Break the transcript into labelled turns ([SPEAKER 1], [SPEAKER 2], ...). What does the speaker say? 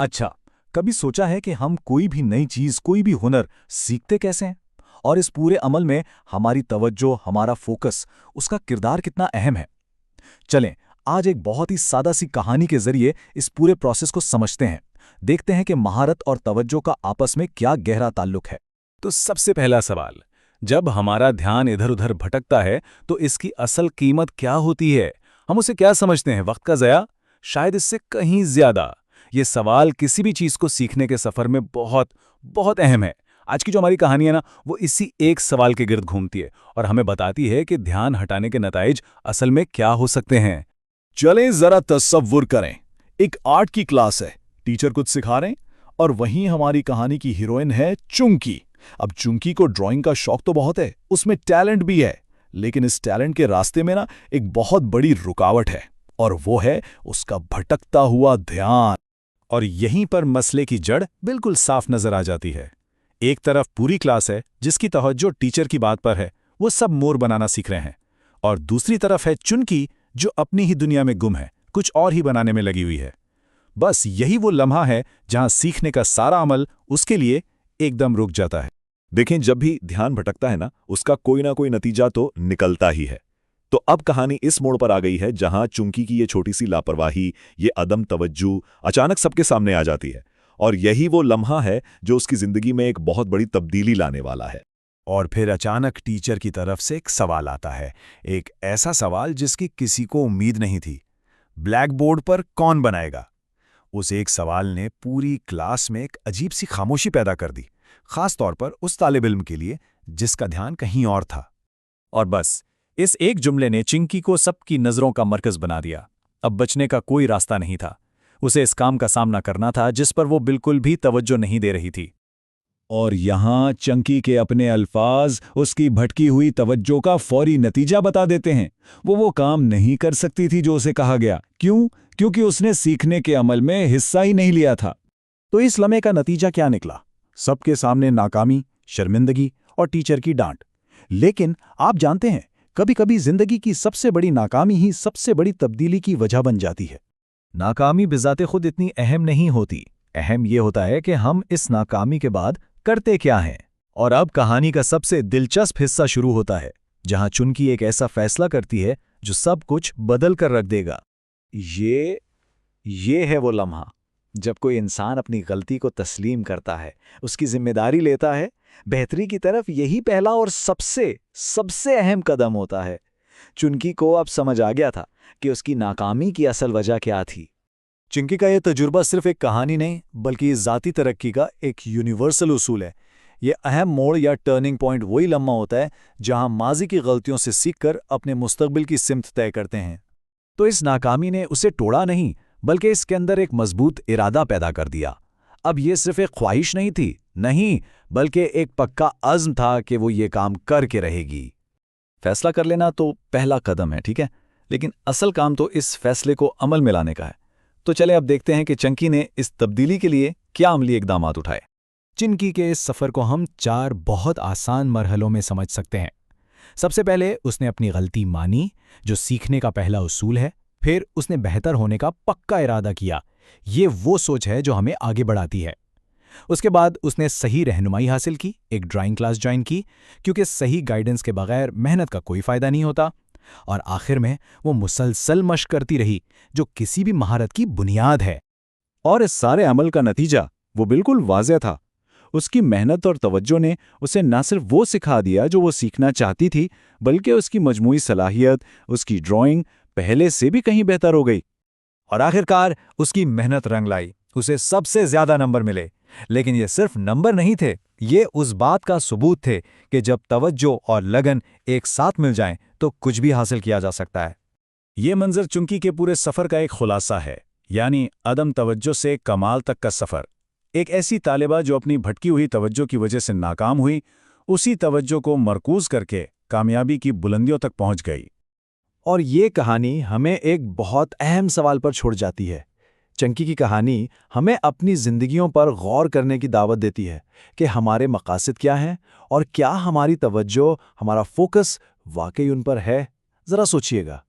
[SPEAKER 1] अच्छा, कभी सोचा है कि हम कोई भी नई चीज, कोई भी हुनर सीखते कैसे हैं? और इस पूरे अमल में हमारी तवज्जो, हमारा फोकस, उसका किरदार कितना अहम है? चलें, आज एक बहुत ही सादा सी कहानी के जरिए इस पूरे प्रोसेस को समझते हैं। देखते हैं कि महारत और तवज्जो का आपस में क्या गहरा ताल्लुक है। तो सबसे पहला सवाल, जब हमारा ध्यान इधर-उधर भटकता है, तो इसकी असल कीमत क्या होती है? हम उसे क्या समझते हैं, वक्त का ज़या? शायद इससे कहीं ज़्यादा। ये सवाल किसी भी चीज़ को सीखने के सफ़र में बहुत, बहुत अहम है। आज की जो हमारी कहानी है ना, वो इसी एक सवाल के गिर्द घूमती है और हमें बताती है कि ध्यान हटाने के नताइज असल में क्या हो सकते हैं।
[SPEAKER 2] चलें जरा तसव्वुर करें। एक आर्ट की क्लास है, टीचर कुछ सिखा रहे हैं और वहीं हमारी कहानी की हीरोइन है चुंकी। अब चुंकी को ड्राइंग का शौक तो बहुत है, उसमें टैलेंट भी है, लेकिन इस टैलेंट के रास्ते में ना एक बहुत बड़ी रुकावट है और वो है उसका भटकता हुआ ध्यान।
[SPEAKER 1] और यहीं पर मसले की जड़ बिल्कुल साफ नजर आ जाती है। एक तरफ पूरी क्लास है जिसकी तवज्जो टीचर की बात पर है, वो सब मोर बनाना सीख रहे हैं, और दूसरी तरफ है चुनकी जो अपनी ही दुनिया में गुम है, कुछ और ही बनाने में लगी हुई है। बस यही वो लम्हा है जहां सीखने का सारा अमल उसके लिए एकदम रुक जाता है।
[SPEAKER 3] देखें, जब भी ध्यान भटकता है ना, उसका कोई ना कोई नतीजा तो निकलता ही है। तो अब कहानी इस मोड़ पर आ गई है जहां चुंकी की ये छोटी सी लापरवाही, ये अदम तवज्जो अचानक सबके सामने आ जाती है, और यही वो लम्हा है जो उसकी जिंदगी में एक बहुत बड़ी तब्दीली लाने वाला है।
[SPEAKER 1] और फिर अचानक टीचर की तरफ से एक सवाल आता है, एक ऐसा सवाल जिसकी किसी को उम्मीद नहीं थी। ब्लैक बोर्ड पर कौन बनाएगा? उस एक सवाल ने पूरी क्लास में एक अजीब सी खामोशी पैदा कर दी, खास तौर पर उस तालिब इल्म के लिए जिसका ध्यान कहीं और था। और बस इस एक जुमले ने चिंकी को सबकी नजरों का मरकज बना दिया। अब बचने का कोई रास्ता नहीं था। उसे इस काम का सामना करना था जिस पर वो बिल्कुल भी तवज्जो नहीं दे रही थी।
[SPEAKER 2] और यहाँ चंकी के अपने अल्फाज उसकी भटकी हुई तवज्जो का फौरी नतीजा बता देते हैं। वो काम नहीं कर सकती थी जो उसे कहा गया। क्यों? क्योंकि उसने सीखने के अमल में हिस्सा ही नहीं लिया था।
[SPEAKER 1] तो इस लम्हे का नतीजा क्या निकला? सबके सामने नाकामी, शर्मिंदगी और टीचर की डांट। लेकिन आप जानते हैं, कभी कभी जिंदगी की सबसे बड़ी नाकामी ही सबसे बड़ी तब्दीली की वजह बन जाती है। नाकामी बिज़ाते खुद इतनी अहम नहीं होती, अहम यह होता है कि हम इस नाकामी के बाद करते क्या हैं। और अब कहानी का सबसे दिलचस्प हिस्सा शुरू होता है, जहां चुनकी एक ऐसा फैसला करती है जो सब कुछ बदल कर रख देगा। ये है वो लम्हा जब कोई इंसान अपनी गलती को तस्लीम करता है, उसकी जिम्मेदारी लेता है। बेहतरी की तरफ यही पहला और सबसे अहम कदम होता है। चुनकी को अब समझ आ गया था कि उसकी नाकामी की असल वजह क्या थी। चिंकी का यह तजुर्बा सिर्फ एक कहानी नहीं, बल्कि इस ज़ाती तरक्की का एक यूनिवर्सल उसूल है। ये अहम मोड़ या टर्निंग पॉइंट वही लम्हा होता है जहां माजी की गलतियों से सीखकर अपने मुस्तकबिल की सिमत तय करते हैं। तो इस नाकामी ने उसे तोड़ा नहीं, बल्कि इसके अंदर एक मजबूत इरादा पैदा कर दिया। अब ये सिर्फ एक ख्वाहिश नहीं थी, नहीं, बल्कि एक पक्का अज़्म था कि वो ये काम करके रहेगी। फैसला कर लेना तो पहला कदम है, ठीक है, लेकिन असल काम तो इस फैसले को अमल में लाने का है। तो चले अब देखते हैं कि चंकी ने इस तब्दीली के लिए क्या अमली इकदामात उठाए। चिंकी के इस सफ़र को हम 4 बहुत आसान मरहलों में समझ सकते हैं। सबसे पहले उसने अपनी गलती मानी, जो सीखने का पहला उसूल है। फिर उसने बेहतर होने का पक्का इरादा किया, ये वो सोच है जो हमें आगे बढ़ाती है। उसके बाद उसने सही रहनुमाई हासिल की, एक ड्राइंग क्लास ज्वाइन की, क्योंकि सही गाइडेंस के बगैर मेहनत का कोई फ़ायदा नहीं होता। और आखिर में वो मुसलसल मशक करती रही, जो किसी भी महारत की बुनियाद है।
[SPEAKER 2] और इस सारे अमल का नतीजा वो बिल्कुल वाज़ेह था। उसकी मेहनत और तवज्जो ने उसे न सिर्फ वो सिखा दिया जो वो सीखना चाहती थी, बल्कि उसकी मजमूई सलाहियत, उसकी ड्राइंग पहले से भी कहीं बेहतर हो गई।
[SPEAKER 1] और आखिरकार उसकी मेहनत रंग लाई, उसे सबसे ज्यादा नंबर मिले। लेकिन ये सिर्फ नंबर नहीं थे, ये उस बात का सबूत थे कि जब तवज्जो और लगन एक साथ मिल जाएं तो कुछ भी हासिल किया जा सकता है। ये मंजर चुंकी के पूरे सफ़र का एक खुलासा है, यानी अदम तवज्जो से कमाल तक का सफ़र। एक ऐसी तालिबा जो अपनी भटकी हुई तवज्जो की वजह से नाकाम हुई, उसी तवज्जो को मरकूज करके कामयाबी की बुलंदियों तक पहुंच गई। और ये कहानी हमें एक बहुत अहम सवाल पर छोड़ जाती है। चंकी की कहानी हमें अपनी ज़िंदगियों पर गौर करने की दावत देती है कि हमारे मकासद क्या हैं और क्या हमारी तवज्जो, हमारा फोकस वाकई उन पर है। ज़रा सोचिएगा।